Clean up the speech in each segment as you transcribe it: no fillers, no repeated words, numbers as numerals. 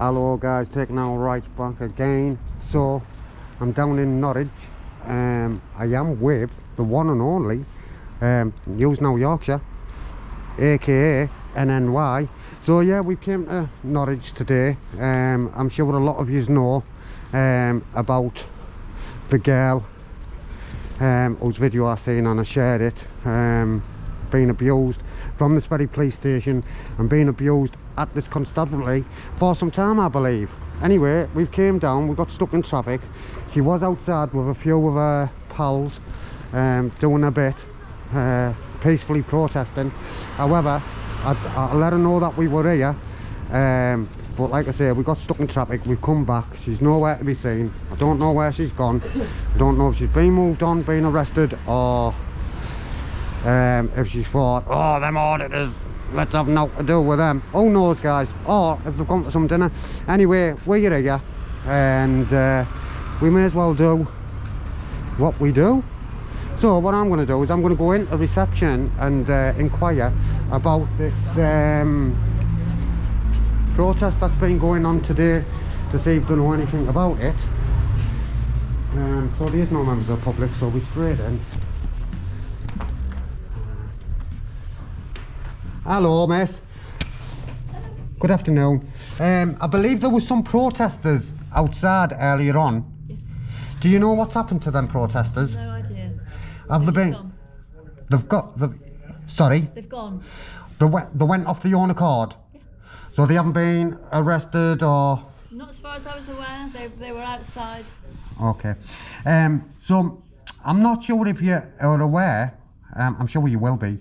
Hello guys, taking our right back again. So I'm down in Norwich. I am with the one and only News Now Yorkshire, aka NNY. So yeah, we came to Norwich today. I'm sure a lot of you know about the girl whose video I seen and I shared it, being abused from this very police station and being abused at this constabulary for some time, I believe. Anyway, we came down, we got stuck in traffic. She was outside with a few of her pals doing a bit, peacefully protesting. However, I let her know that we were here, but like I say, we got stuck in traffic. We've come back, she's nowhere to be seen. I don't know where she's gone. I don't know if she's been moved on, been arrested, or if she's thought, oh, them auditors, let's have nothing to do with them. Who knows, guys? Or if they've gone for some dinner. Anyway, we're here, and we may as well do what we do. So what I'm going to do is I'm going to go into reception and inquire about this protest that's been going on today, to see if they know anything about it. So there is no members of the public, so we're straight in. Hello, miss. Good afternoon. I believe there was some protesters outside earlier on. Yes. Do you know what's happened to them protesters? No idea. Have they been? Gone. They've got. Sorry. They've gone. They went off their own accord. Yeah. So they haven't been arrested or. Not as far as I was aware. They were outside. Okay. So I'm not sure if you are aware. I'm sure you will be.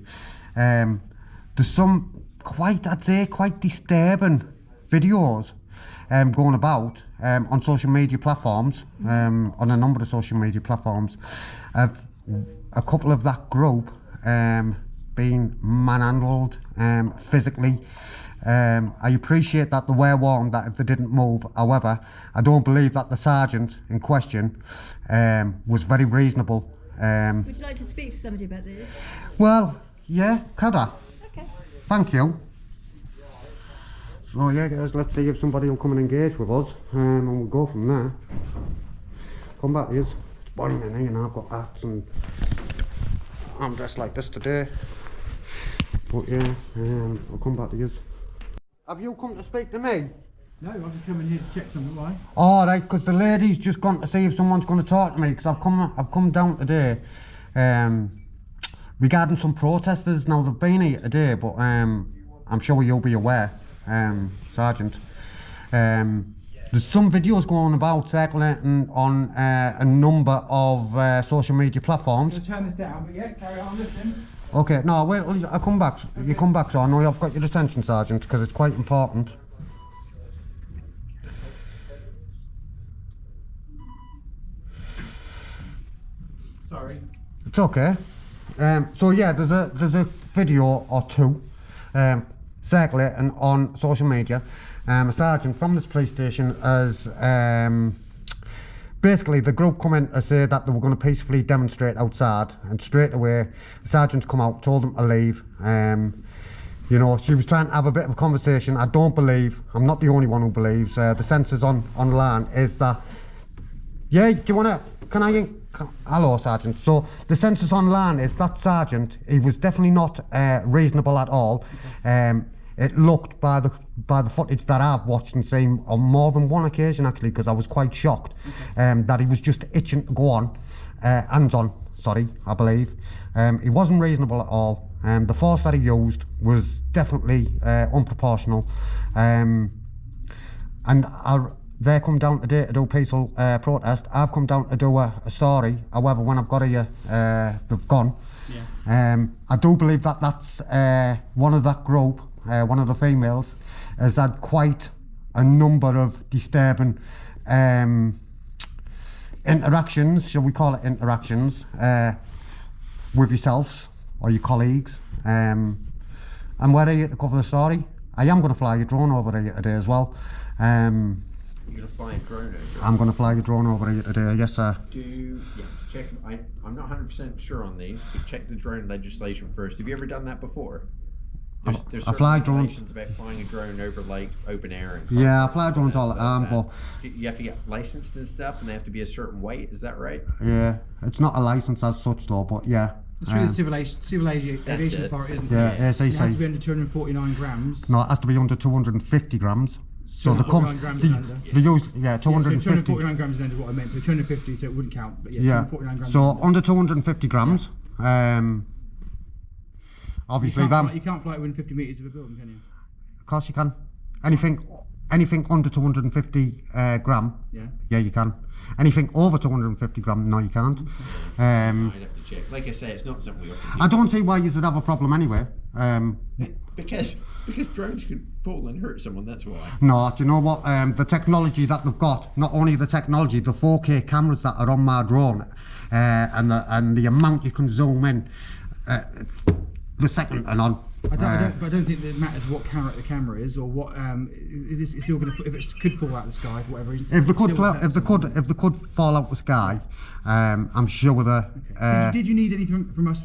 There's some I'd say quite disturbing videos going about on social media platforms, on a number of social media platforms, of a couple of that group being manhandled physically. I appreciate that they were warned that if they didn't move. However, I don't believe that the sergeant in question was very reasonable. Would you like to speak to somebody about this? Well, yeah, could I? Thank you. So yeah guys, let's see if somebody will come and engage with us, and we'll go from there. Come back to us. It's boiling in here and I've got hats and I'm dressed like this today. But yeah, I'll come back to us. Have you come to speak to me? No, I'm just coming here to check something. Why? Oh right, because the lady's just gone to see if someone's going to talk to me, because I've come down today regarding some protesters. Now they've been here today, but I'm sure you'll be aware, Sergeant. There's some videos going about circulating on a number of social media platforms. I'm going to turn this down, but yeah, carry on listening. Okay, no, wait, I'll come back. You come back, so I know I've got your attention, Sergeant, because it's quite important. Sorry. It's okay. So yeah, there's a video or two circulating on social media. A sergeant from this police station has basically, the group come in to say that they were going to peacefully demonstrate outside, and straight away the sergeant's come out, told them to leave. You know, she was trying to have a bit of a conversation. I don't believe, I'm not the only one who believes, the census online is that, yeah, do you want to, hello, Sergeant. So the census online is that sergeant, he was definitely not reasonable at all. It looked by the footage that I've watched and seen on more than one occasion actually, because I was quite shocked that he was just itching to go on, hands on, sorry, I believe. He wasn't reasonable at all. The force that he used was definitely unproportional. They come down today to do peaceful protest. I've come down to do a story. However, when I've got here, they've gone. Yeah. I do believe that that's one of that group, one of the females, has had quite a number of disturbing interactions, shall we call it interactions, with yourselves or your colleagues. And we're here to cover the story. I am going to fly a drone over here today as well. You're going to fly a drone over? I'm going to fly a drone over here today, yes sir. Check, I'm not 100% sure on these, but check the drone legislation first. Have you ever done that before? There's I fly certain drones. regulations about flying a drone over like open air. And Yeah, I fly drones all the time, but you have to get licensed and stuff, and they have to be a certain weight. Is that right? yeah, it's not a license as such though. But yeah. It's through the Civil Aviation it. Authority, isn't Yeah, it? It has SAC. to be under 249 grams. No, it has to be under 250 grams. So the 249 grams and under. the use, yeah, So 250. 249 grams is under what I meant. So 250, so it wouldn't count. But yeah, Yeah. 249 grams. So and under. under 250 grams. Obviously, You can't fly within 50 metres of a building, can you? of course you can. Anything under 250 gram. Yeah. Yeah, you can. Anything over 250 gram, no, you can't. I'd have to check. Like I say, it's not something we often do. I don't see why you should have a problem anyway. Because drones can fall and hurt someone. That's why. No, do you know what? The technology that they've got, not only the technology, the 4K cameras that are on my drone, and the amount you can zoom in, the second and on. I don't think that it matters what carat the camera is, or what is this, if it could fall out of the sky for whatever reason. If they could, still hurt someone. if they could fall out the sky, I'm sure the. Did you need anything from us?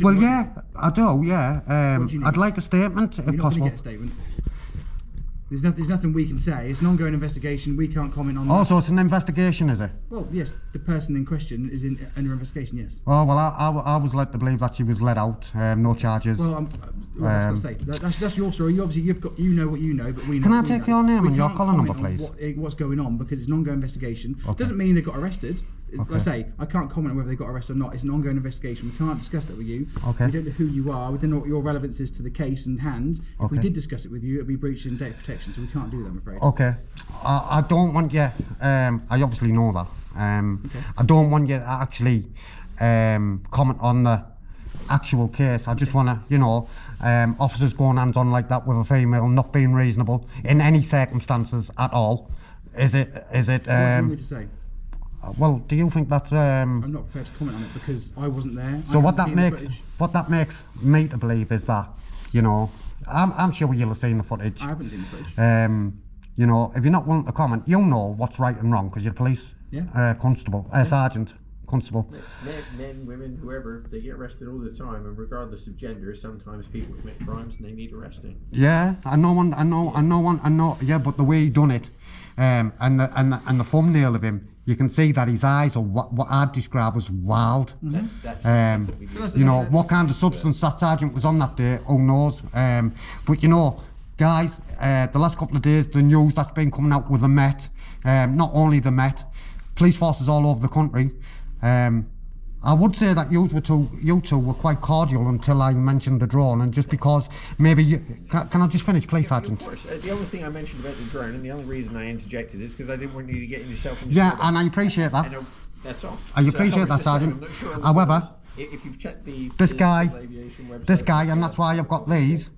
Well, yeah, I do. Yeah, What do you need? I'd like a statement You're if not going to possible. get a statement. There's nothing we can say. It's an ongoing investigation. We can't comment on that. Oh, so it's an investigation, is it? Well, yes, the person in question is under investigation. Yes. Oh well, I was led to believe that she was let out, no charges. Well, that's say that's your story. You obviously you know what you know, but we know. Can I what we take know. your name We and your can't collar number, comment on please? what's going on because it's an ongoing investigation. Okay. Doesn't mean they got arrested. Okay. Like I say, I can't comment on whether they got arrested or not. It's an ongoing investigation. We can't discuss that with you. Okay. We don't know who you are. We don't know what your relevance is to the case in hand. If we Okay. did discuss it with you, it'd be breaching data protection, so we can't do that, I'm afraid. Okay, I don't want you. I obviously know that. Okay. I don't want you to actually comment on the actual case. I just want to, officers going hands on like that with a female, not being reasonable in any circumstances at all. Is it? What do you want me to say? Well, do you think that's? I'm not prepared to comment on it because I wasn't there. So I what haven't that seen the makes, footage. what that makes me to believe is that, I'm sure you'll have seen the footage. I haven't seen the footage. If you're not willing to comment, you'll know what's right and wrong because you're police, Yeah. constable, sergeant, constable. Men, women, whoever, they get arrested all the time, and regardless of gender, sometimes people commit crimes and they need arresting. Yeah, I know. Yeah, but the way he done it, and the thumbnail of him, you can see that his eyes are what I'd describe as wild. That's That's- What kind of substance that sergeant was on that day, who knows? But guys, the last couple of days, the news that's been coming out with the Met, not only the Met, police forces all over the country. I would say that you two were quite cordial until I mentioned the drone, and just because maybe can I just finish, please, Sergeant? Of course. The only thing I mentioned about the drone, and the only reason I interjected is because I didn't want you to get yourself into Yeah, trouble. and I appreciate I that. know, that's all. I So appreciate was that, just saying, Sergeant. I'm not sure However, if you've checked the this the guy, Civil Aviation website, and that's why I've got these,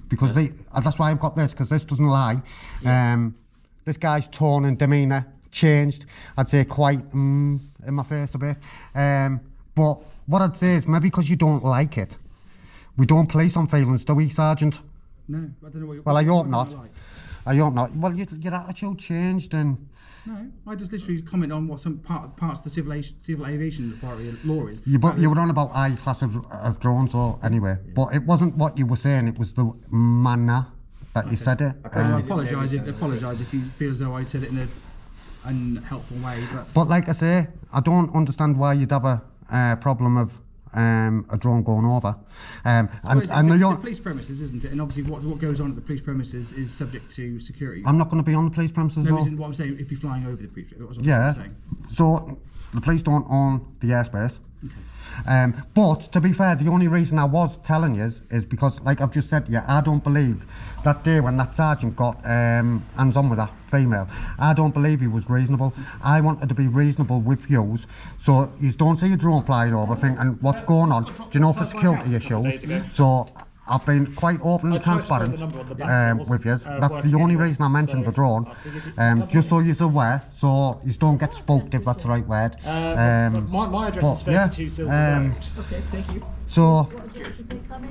because that's why I've got this, because this doesn't lie. This guy's tone and demeanour changed, I'd say quite in my face a bit. But what I'd say is maybe because you don't like it. We don't police on feelings, do we, Sergeant? No, I don't know what. Well, I hope what not. like. I hope not. Well, your attitude changed, and No, I just literally comment on what some parts of the Civil Aviation Authority law is. you were on about I class of drones, or anyway. But it wasn't what you were saying. It was the manner that you said it. I apologise if you feel as though I said it in a unhelpful way, But like I say, I don't understand why you'd have a problem of a drone going over. it's the police premises, isn't it? And obviously, what goes on at the police premises is subject to security. I'm not going to be on the police premises. No, though. isn't what I'm saying. If you're flying over the police, that's what Yeah. I'm saying. So the police don't own the airspace. But to be fair, the only reason I was telling you is because, like I've just said to you, I don't believe that day when that sergeant got hands on with that female, I don't believe he was reasonable. I wanted to be reasonable with yous, so you don't see a drone flying over thinking what's going on. Do you know, for security issues? So I've been quite open and transparent with you. That's the only reason I mentioned the drone, just so you're aware, so you don't get spooked, if that's the right word. My address is 32 Silver Road. Okay, thank you. So,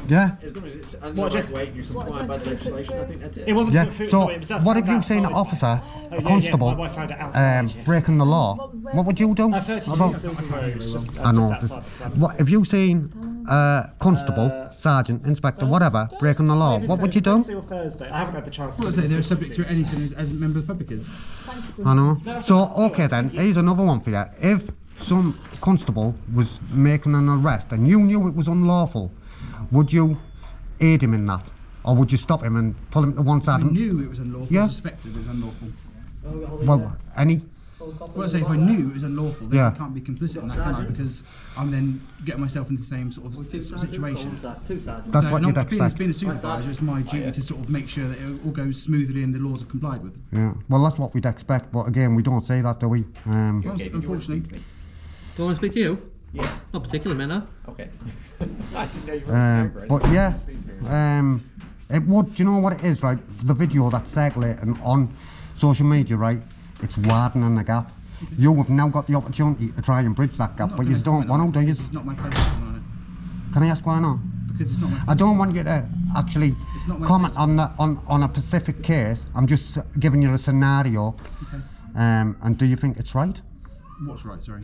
yeah. As long as it's under the right weight and you're complying by the legislation, I think that's it. It wasn't Yeah. put through, So, it was found what have you outside. seen an officer, Oh, a yeah, constable, my wife found it outside, yes. breaking the law? What would you do? 32 About- Silver Road, just I know. outside the front. What have you seen? constable, sergeant, inspector, whatever, breaking the law, what would you do? Wednesday or Thursday. I haven't had the chance to. Well, I say they're subject to anything as a member of the public is. I know. So, okay then, here's another one for you. If some constable was making an arrest and you knew it was unlawful, would you aid him in that? Or would you stop him and pull him to one side? I knew it was unlawful. Yeah. I suspected it was unlawful. Well, any? Well, I say if I knew it was unlawful, then Yeah. I can't be complicit in that, can I? Because I'm then getting myself into the same sort of situation. That's So, what and you'd I'm- being expect. a supervisor, it's my duty to sort of make sure that it all goes smoothly and the laws are complied with. Yeah. Well, that's what we'd expect, but again, we don't say that, do we? Well, unfortunately. Do I want to speak to you? Yeah. Not particularly, man. Okay. I didn't know you were But yeah, it would. Do you know what it is, right? The video that's circulating on social media, right? It's widening the gap. You have now got the opportunity to try and bridge that gap, but you don't want to, do you? It's not my place to comment on it. Can I ask why not? Because it's not my place. I don't want you to actually It's not my comment place. on a specific case. I'm just giving you a scenario. Okay. And do you think it's right? What's right, sorry?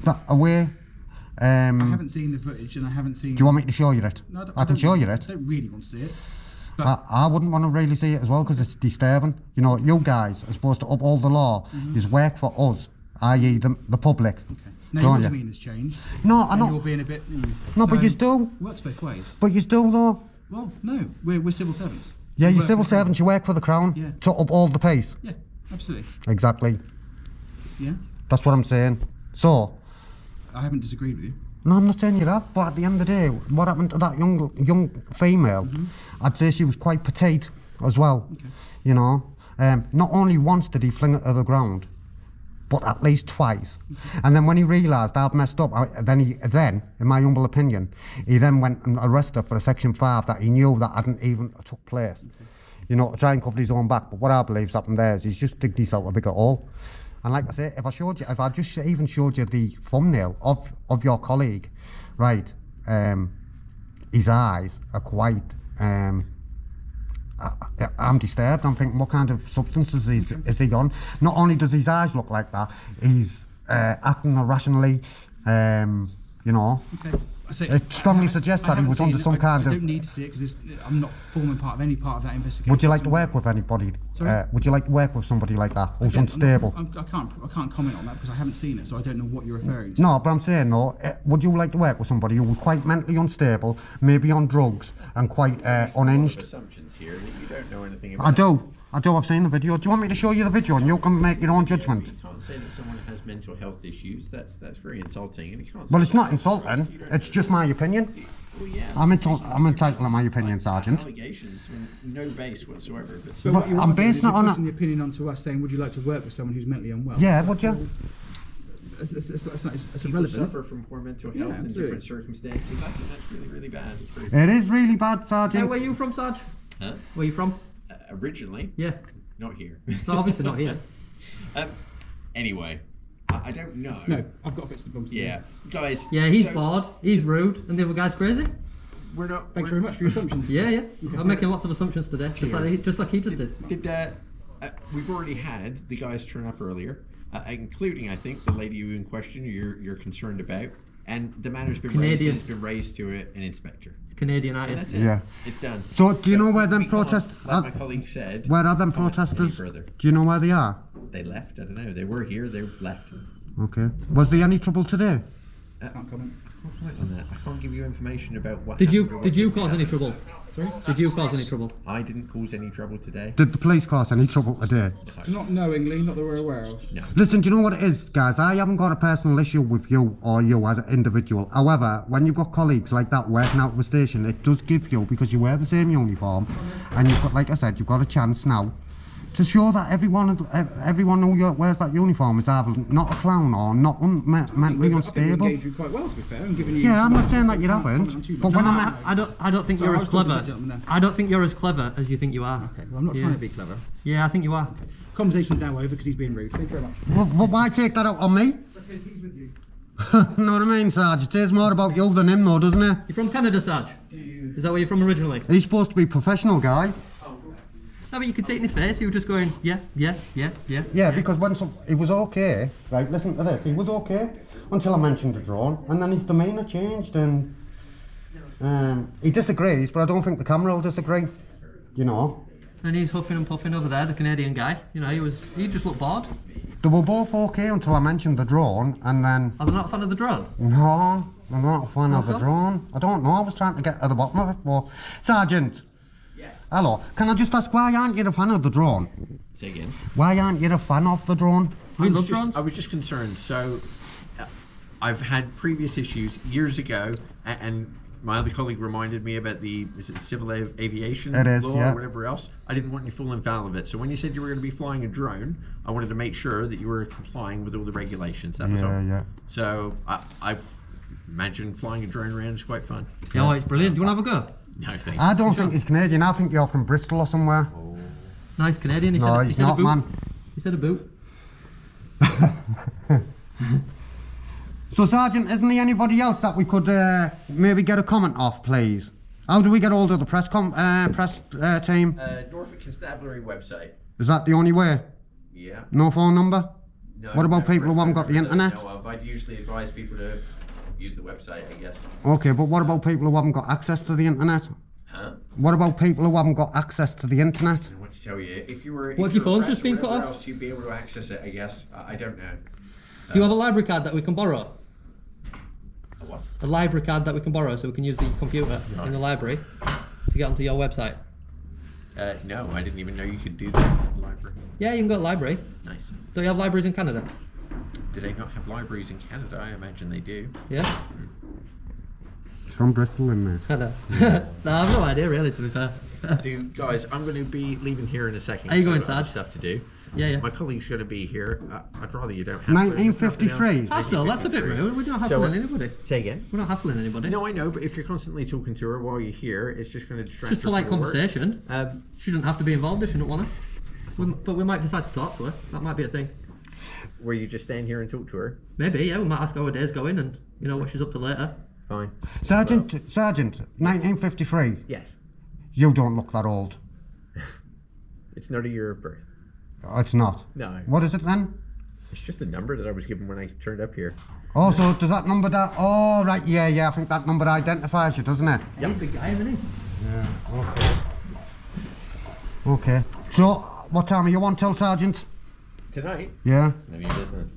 That away. I haven't seen the footage and I haven't seen... Do you want me to show you it? No, I can show you I it. don't really want to see it. But I wouldn't want to really see it as well because it's disturbing. You know, you guys are supposed to uphold the law. You work for us, i.e. the public. okay. Now Don't your you? demeanour has changed. No, I And know. you're being a bit... No, but So, you still. Works both ways. But you still though. Well, no, we're civil servants. Yeah, We you're work civil for the servants. You work for the crown Yeah. to uphold the peace. Yeah, absolutely. Exactly. Yeah, That's what I'm saying. So, I haven't disagreed with you. no, I'm not saying you that. But at the end of the day, what happened to that young female? I'd say she was quite petite as well. Okay. You know, not only once did he fling it to the ground, but at least twice. And then when he realised I've messed up, then, in my humble opinion, he then went and arrested her for a Section 5 that he knew that hadn't even took place. You know, to try and cover his own back. But what I believe's happened there is he's just digged himself a bigger hole. And like I say, if I just even showed you the thumbnail of your colleague, right, his eyes are quite, I'm disturbed. I'm thinking, what kind of substances is he on? Not only does his eyes look like that, he's acting irrationally, you know. Okay. I say, It strongly suggests that he was under some kind I of... don't need to see it because I'm not forming part of any part of that investigation. Would you like to work with anybody? Sorry? Would you like to work with somebody like that who's Again, unstable? I can't comment on that because I haven't seen it, so I don't know what you're referring to. No, but I'm saying, no, would you like to work with somebody who was quite mentally unstable, maybe on drugs, and quite unhinged? Assumptions here that you don't know anything about. I do, I've seen the video. Do you want me to show you the video and you can make your own judgment? You can't say that someone has mental health issues. That's very insulting, and you can't. Well, say it's not that- insulting, You don't it's know. just my opinion. Well, yeah. I'm entitled to my opinion, Sergeant. Allegations with no base whatsoever. But So But what you I'm are doing is basing it you're on pushing the opinion onto us, saying, "Would you like to work with someone who's mentally unwell?" Yeah, would you? It's people irrelevant. suffer from poor mental health Yeah, in absolutely. different circumstances. I think that's really, really bad. It's very It is really bad, Hey, Sergeant. where are you from, Sarge? Huh? Where are you from? Originally, Yeah. not here. No, obviously not here. Anyway, I don't know. No, I've got bits to bump. Yeah, guys. Yeah, he's so bored, he's rude, and the other guy's crazy. We're not. Thanks we're- very much for your assumptions. Yeah, yeah. I'm making lots of assumptions today, just like he just did. Did we've already had the guys turn up earlier, including I think the lady you in question you're concerned about, and the matter's been raised. Canadian. And it's been raised to an inspector. Canadian And United. that's it. Yeah. It's done. So, do you know where them we can't, protest- like my colleague said. Where are them comment any protesters? further. Do you know where they are? They left. I don't know. They were here. They left. Okay. Was there any trouble today? Can't comment. Can't comment on that. I can't give you information about what. Did happened or you what did you didn't cause any happen. trouble? Did you cause any trouble? I didn't cause any trouble today. Did the police cause any trouble today? Not knowingly, not that we're aware of. No. Listen, do you know what it is, guys? I haven't got a personal issue with you or you as an individual. However, when you've got colleagues like that working out of the station, it does give you, because you wear the same uniform, and you've got, like I said, you've got a chance now to show that everyone who wears that uniform is either not a clown or not mentally I think we unstable. engaged you quite well, to be fair, and given you. Yeah, I'm not saying that you Can't comment on haven't, too but much. when No, I'm at, I don't think So you're I as was talking to clever. the gentleman there. I don't think you're as clever as you think you are. Okay, well, I'm not Yeah. trying to be clever. Yeah, I think you are. Conversation's now over because he's being rude. Thank you very much. why take that out on me? Because he's with you. Know what I mean, Sarge? It says more about you than him, though, doesn't it? You're from Canada, Sarge? Is that where you're from originally? He's supposed to be professional, guys. No, but you could see it in his face. He was just going, yeah. Yeah, because when it was okay, right, listen to this, he was okay until I mentioned the drone, and then his demeanour changed, and He disagrees, but I don't think the camera will disagree. You know. And he's huffing and puffing over there, the Canadian guy. You know, he just looked bored. They were both okay until I mentioned the drone, and then... Are they not a fan of the drone? No, I'm not a fan of the drone. I don't know, I was trying to get to the bottom of it, but... Sergeant! Yes. Hello, can I just ask, why aren't you a fan of the drone? Say again. Why aren't you a fan of the drone? We love drones. I was just concerned. So, I've had previous issues years ago, and my other colleague reminded me about is it civil aviation law yeah. or whatever else. I didn't want any full and foul of it. So when you said you were going to be flying a drone, I wanted to make sure that you were complying with all the regulations. That was all. Yeah. So I imagine flying a drone around is quite fun. Yeah, it's brilliant. Do you want to have a go? No, thank you. I don't think he's Canadian, I think you're from Bristol or somewhere. Nice Canadian. He No, said, he's he said not, a boot. man. He said a boot. So, Sergeant, isn't there anybody else that we could maybe get a comment off, please? How do we get hold of the press team? Norfolk Constabulary website. Is that the only way? Yeah. No phone number? No, What about people who haven't got the that I internet? know of. I'd usually advise people to use the website, I guess. Okay, but what about people who haven't got access to the internet? Huh? What about people who haven't got access to the internet? I don't know what to tell you. If you were, What if your phone's just been cut off? Else, you'd be able to access it, I guess. I don't know. Do you have a library card that we can borrow? A what? A library card that we can borrow so we can use the computer in the library to get onto your website? No, I didn't even know you could do that in the library. Yeah, you can go to the library. Nice. Don't you have libraries in Canada? Do they not have libraries in Canada? I imagine they do. Yeah? It's from Bristol, isn't it? I know. No, I've no idea really, to be fair. Guys, I'm going to be leaving here in a second. Are you 'cause going, I've got other Sarge? stuff to do. Yeah. My colleague's going to be here. I'd rather you don't have to. 1953. Hassle, that's a bit rude. We're not hassling anybody. Say again? We're not hassling anybody. No, I know, but if you're constantly talking to her while you're here, it's just going to distract Just her polite from her work. conversation. She doesn't have to be involved if she don't want to. But we might decide to talk to her. That might be a thing. Where you just stand here and talk to her. Maybe, yeah. We might ask how her day's going and you know what she's up to later. Fine. Sergeant, 1953. Yes. You don't look that old. It's not a year of birth. It's not. No. What is it then? It's just a number that I was given when I turned up here. Oh, so does that number that... Oh, right, yeah, I think that number identifies you, doesn't it? Yeah. He's a big guy, isn't he? Yeah, okay. So, what time are you on till, Sergeant? Tonight? Yeah. None of your business.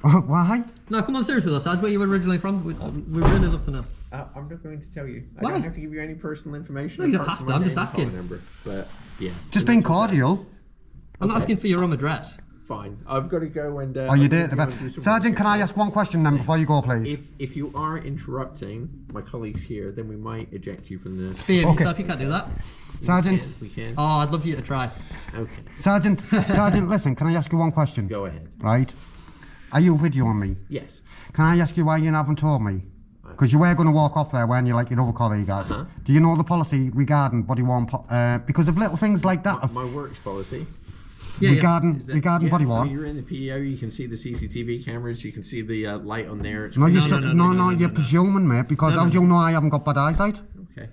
Why? No, come on, seriously though, Sarge, where you were originally from? We really love to know. I'm not going to tell you. I Why? don't have to give you any personal information. No, you don't apart have from to, my I'm just name and phone asking. Number. But yeah. Just being cordial. I'm not asking for your home address. Fine. I've got to go and. Are you date about? Sergeant, can I ask one question then before you go, please? If you are interrupting my colleagues here, then we might eject you from the. Behave Okay. yourself, you can't do that. Sergeant. We can. Oh, I'd love you to try. Okay. Sergeant, listen, can I ask you one question? Go ahead. Right. Are you videoing me? Yes. Can I ask you why you haven't told me? Because you were going to walk off there when you like your other colleague has. Uh-huh. Do you know the policy regarding body worn? Because of little things like that. My works policy. regarding Is that- regarding yeah, body I worn. mean, you're in the PEO, you can see the CCTV cameras, you can see the light on there. It's No, great. you're presuming, mate. Because how do you know I haven't got bad eyesight? Okay.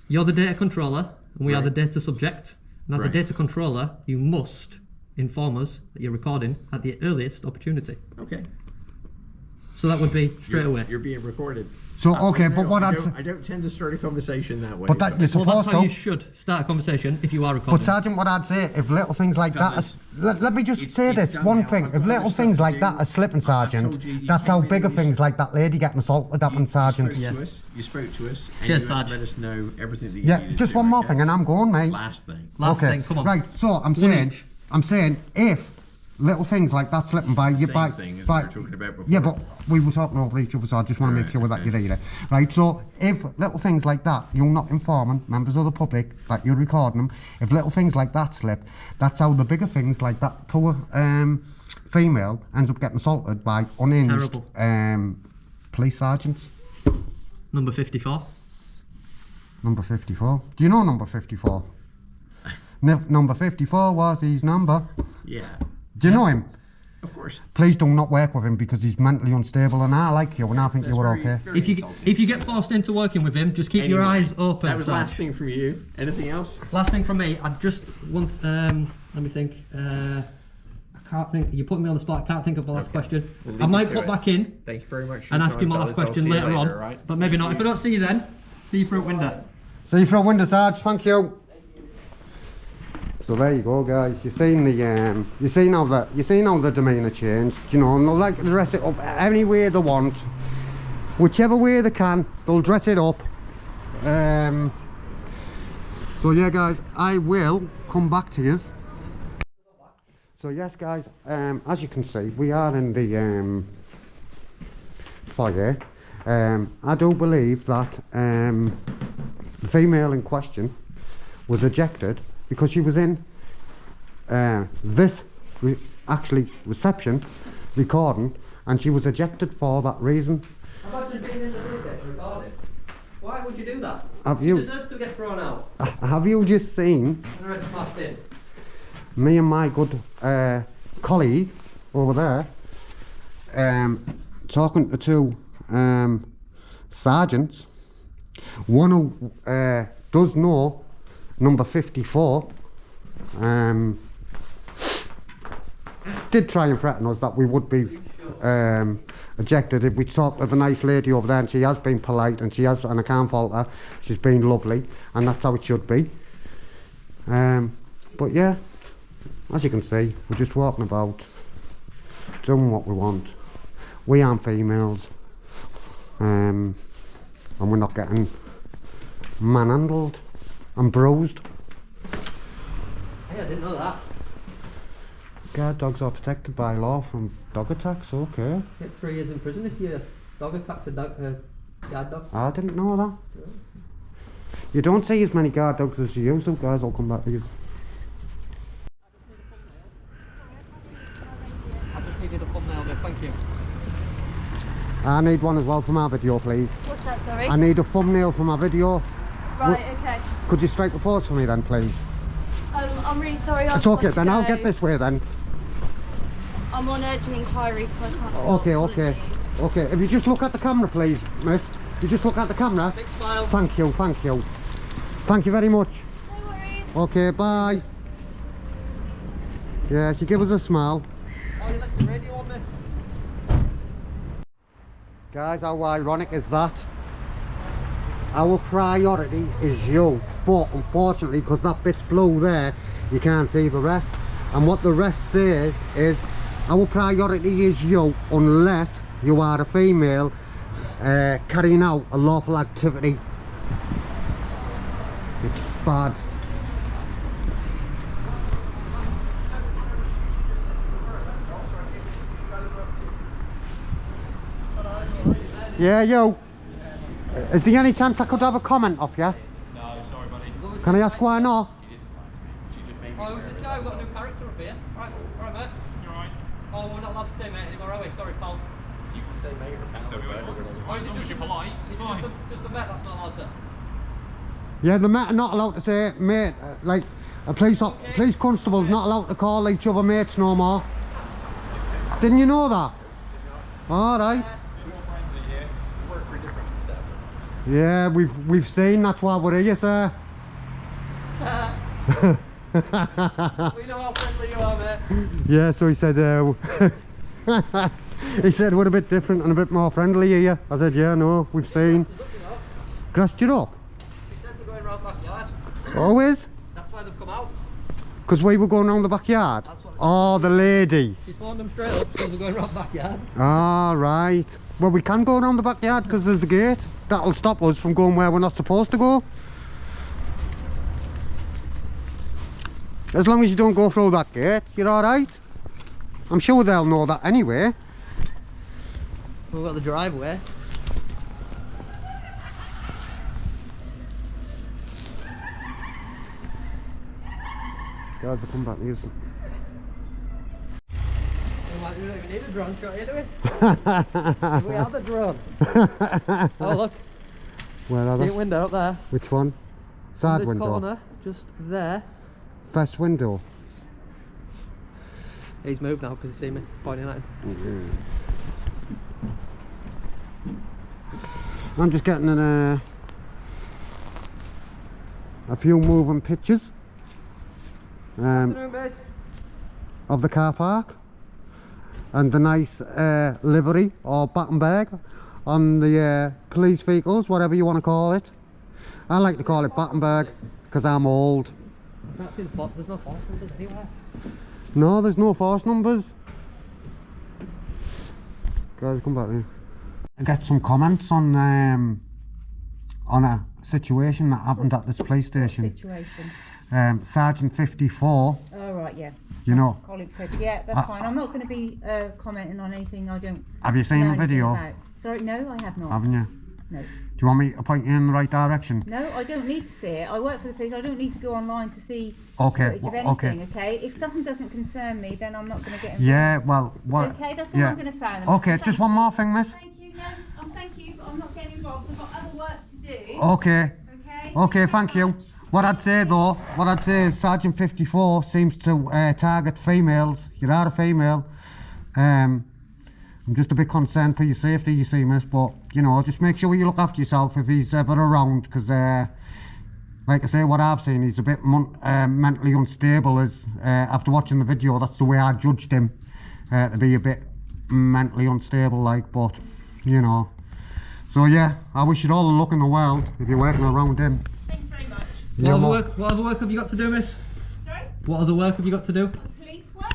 You're the data controller, and we are Right. the data subject. And as a Right. data controller, you must inform us that you're recording at the earliest opportunity. Okay. So that would be straight away. You're being recorded. So okay, but what I I'd don't, I don't tend to start a conversation that way. but that you're Well, supposed that's how to. you should start a conversation if you are recording. But Sergeant, what I'd say, if little things like that, Fellas, let me just it's- say it's this done one now. thing. I've If got little other things stuff to like do. that are slipping, I've told Sergeant, you that's how came in bigger and things like that lady getting assaulted happened, Sergeant. You spoke Yeah. to us. You spoke to us. And Cheers, you Sarge. let us know everything that you Yeah, needed just to, one more okay? thing, and I'm going, mate. Last thing. Last Okay, thing, come on. right. So I'm saying, if little things like that slipping by you, Same thing as we were talking about before. yeah, but we were talking over each other, so I just want to make Right, sure that okay. you read it. Right. So if little things like that, you're not informing members of the public that you're recording them. If little things like that slip, that's how the bigger things like that poor female ends up getting assaulted by unhinged police sergeants. Number 54. Number 54. Do you know number 54? Number 54 was his number. Yeah. Do you know him? Of course. Please do not work with him because he's mentally unstable, and I like you and I think That's you were very- okay. very insulting. If you get forced into working with him, just keep your Anyway, eyes open. That was the Sarge. last thing from you. Anything else? Last thing from me, I just want, let me think. I can't think. You're putting me on the spot. I can't think of the last Okay. question. We'll leave I you might to pop it. back in Thank you very much. for and your ask you time, my last fellas. I'll question see you later on, all right? but maybe Thank not. you. If I don't see you then, See you through window. See you through window, Sarge. Thank you. So there you go, guys. You've seen the you seen how the demeanour changed. You know, and they'll like to dress it up any way they want, whichever way they can. They'll dress it up. So yeah, guys, I will come back to you. So yes, guys, as you can see, we are in the foyer. I do believe that the female in question was ejected because she was in this reception recording, and she was ejected for that reason. Imagine being in the video recorded. Why would you do that? Have She you deserves to get thrown out. have you just seen And her head smashed in. me and my good colleague over there talking to two sergeants, one who does know number 54, did try and threaten us that we would be ejected if we talked to the nice lady over there, and she has been polite, and I can't fault her. She's been lovely, and that's how it should be. But yeah, as you can see, we're just walking about doing what we want. We aren't females, and we're not getting manhandled and bruised. Hey, I didn't know that. Guard dogs are protected by law from dog attacks. Okay, Get 3 years in prison if your dog attacks a guard dog. I didn't know that. You don't see as many guard dogs as you used to. Guys, I'll come back to you. I just needed a thumbnail, miss, thank you. I need one as well for my video, please. What's that, sorry? I need a thumbnail for my video. Right, okay. Could you strike the pose for me then, please? I'm really sorry. It's okay then, I'll get this way then. I'm on urgent inquiry, so I can't stop. Okay, okay. Apologies. Okay, if you just look at the camera, please, miss. If you just look at the camera. Big smile. Thank you, thank you. Thank you very much. No worries. Okay, bye. Yeah, she gave us a smile. Oh, you left the radio on, miss? Guys, how ironic is that? Our priority is you, but unfortunately, because that bit's blue there, you can't see the rest. And what the rest says is, our priority is you, unless you are a female carrying out a lawful activity. It's bad. Yeah, yo. Is there any chance I could have a comment off you? No, sorry, buddy. Can I ask why not? Oh, who's this guy? We've got a new character up here. Right, mate. You alright? Oh, we're not allowed to say mate anymore, are we? Sorry, pal. You can say mate or pal. So, Or is it just you're polite, it's fine. Just a mate that's not allowed to? Yeah, the mate are not allowed to say mate. Like a police constable's not allowed to call each other mates no more. Didn't you know that? All right. We're more friendly here. We work for a different step. Yeah, we've seen. That's why we're here, sir. We know how friendly you are, mate. Yeah, so he said. He said we're a bit different and a bit more friendly here. I said, yeah, no, we've seen. Grassed you up? She said they're going round backyard. Always? That's why they've come out. Because we were going round the backyard? That's what Oh, the lady. she phoned them straight up because we're going round backyard. Ah, right. Well, we can go around the backyard because there's a gate. That'll stop us from going where we're not supposed to go. As long as you don't go through that gate, you're alright. I'm sure they'll know that anyway. We've got the driveway. Guys, I'll come back to you. We don't even need a drone shot here, do we? We have the drone. Oh, look. Where are See they? a window up there. Which one? Side this window? corner, just there. First window? He's moved now because he's seen me pointing at him. I'm just getting a few moving pictures Afternoon, mate. of the car park and the nice livery or Battenberg on the police vehicles, whatever you want to call it. I like to call it Battenberg because I'm old. That's in there's no force numbers anywhere. No, there's no force numbers. Guys, come back here. I get some comments on a situation that happened at this police station. Situation. Sergeant 54. Oh right, yeah. You know. Colleague said, yeah, that's fine. I'm not going to be commenting on anything I don't. Have you seen know the video? anything about. Sorry, no, I have not. Haven't you? No. Do you want me to point you in the right direction? No, I don't need to see it. I work for the police. I don't need to go online to see Okay. footage of anything. Okay. If something doesn't concern me, then I'm not going to get involved. Yeah. Well. What? Okay, that's all I'm going to say. on them. Okay. Thank Just you. one more thing, miss. Thank you. No, thank you, but I'm not getting involved. I've got other work to do. Okay. Okay. Okay. Thank you. What I'd say though, is Sergeant 54 seems to target females. You're out of female. I'm just a bit concerned for your safety, you see, miss, but, you know, just make sure you look after yourself if he's ever around, because, like I say, what I've seen, he's a bit mentally unstable. As after watching the video, that's the way I judged him, to be a bit mentally unstable, like, but, you know. So, yeah, I wish you all the luck in the world if you're working around him. Thanks very much. What other work have you got to do, miss? Sorry? What other work have you got to do? Police work?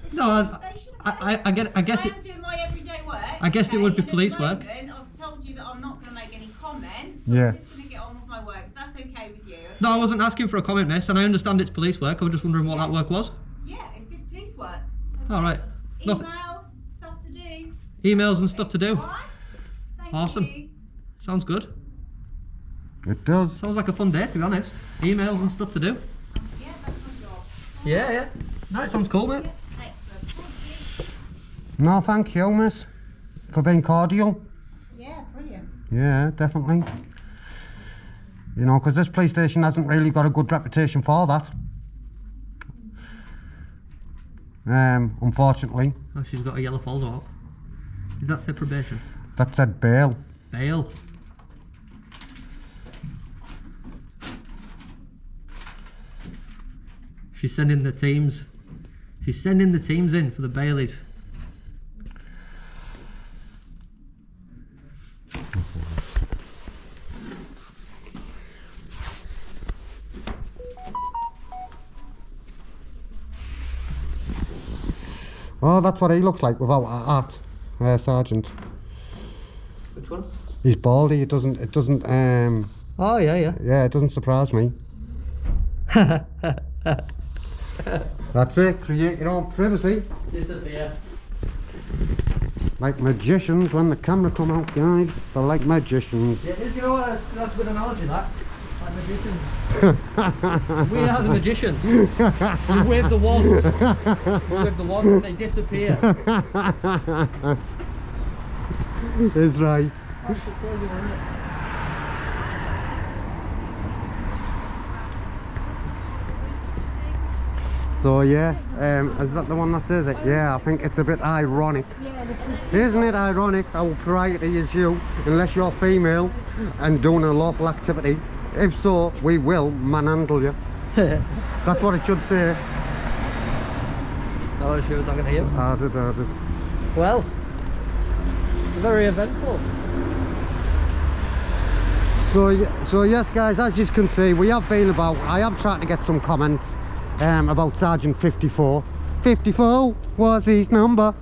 It's No, a police station, okay? I guess I it. am doing my everyday work. I guessed it would be and at police the work. moment, I've told you that I'm not going to make any comments. So Yeah. I'm just going to get on with my work. If that's okay with you. No, I wasn't asking for a comment, miss, and I understand it's police work. I was just wondering what that work was. Yeah, it's just police work. All right. Nothing. Emails, stuff to do. Emails and stuff to do. Alright? Thank Awesome. you. Sounds good. It does. Sounds like a fun day, to be honest. Emails and stuff to do. Yeah, that's my job. Yeah, yeah. No, it sounds cool, mate. Excellent. Thank No, thank you, miss, for being cordial. you. Yeah, brilliant. Yeah, definitely. You know, because this police station hasn't really got a good reputation for that. Unfortunately. Oh, she's got a yellow folder up. Did that say probation? That said bail. Bail. She's sending the teams. She's sending the teams in for the Baileys. Oh, that's what he looks like without a hat, Sergeant. Which one? He's baldy. It doesn't. Oh yeah, yeah. Yeah, it doesn't surprise me. That's it. Create your own privacy. Disappear. Like magicians when the camera come out, guys. They're like magicians. Yeah, it is, you know what? That's a good analogy, that. Like magicians. We are the magicians. We wave the wand. We wave the wand and they disappear. Is right. That's the crazy one, isn't it? So yeah, is that the one that says it? Yeah, I think it's a bit ironic. Isn't it ironic how priority is you, unless you're female and doing a lawful activity? If so, we will manhandle you. That's what it should say. Oh, she was talking to you. I did. Well, it's very eventful. So yes guys, as you can see, we have been about, I am trying to get some comments about Sergeant 54. 54 was his number,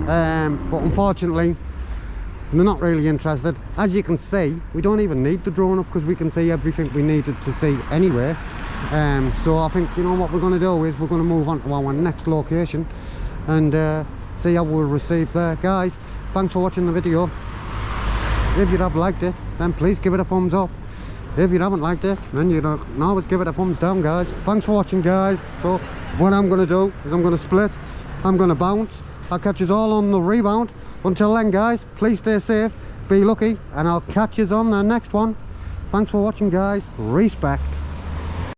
but unfortunately they're not really interested. As you can see, we don't even need the drone up because we can see everything we needed to see anyway. So I think, you know, what we're going to do is we're going to move on to our next location and see how we're received there. Guys, thanks for watching the video. If you have liked it, then please give it a thumbs up. If you haven't liked it, then you can always give it a thumbs down, guys. Thanks for watching, guys. So what I'm going to do is I'm going to split, I'm going to bounce. I'll catch us all on the rebound. Until then, guys, please stay safe, be lucky, and I'll catch us on the next one. Thanks for watching, guys. Respect.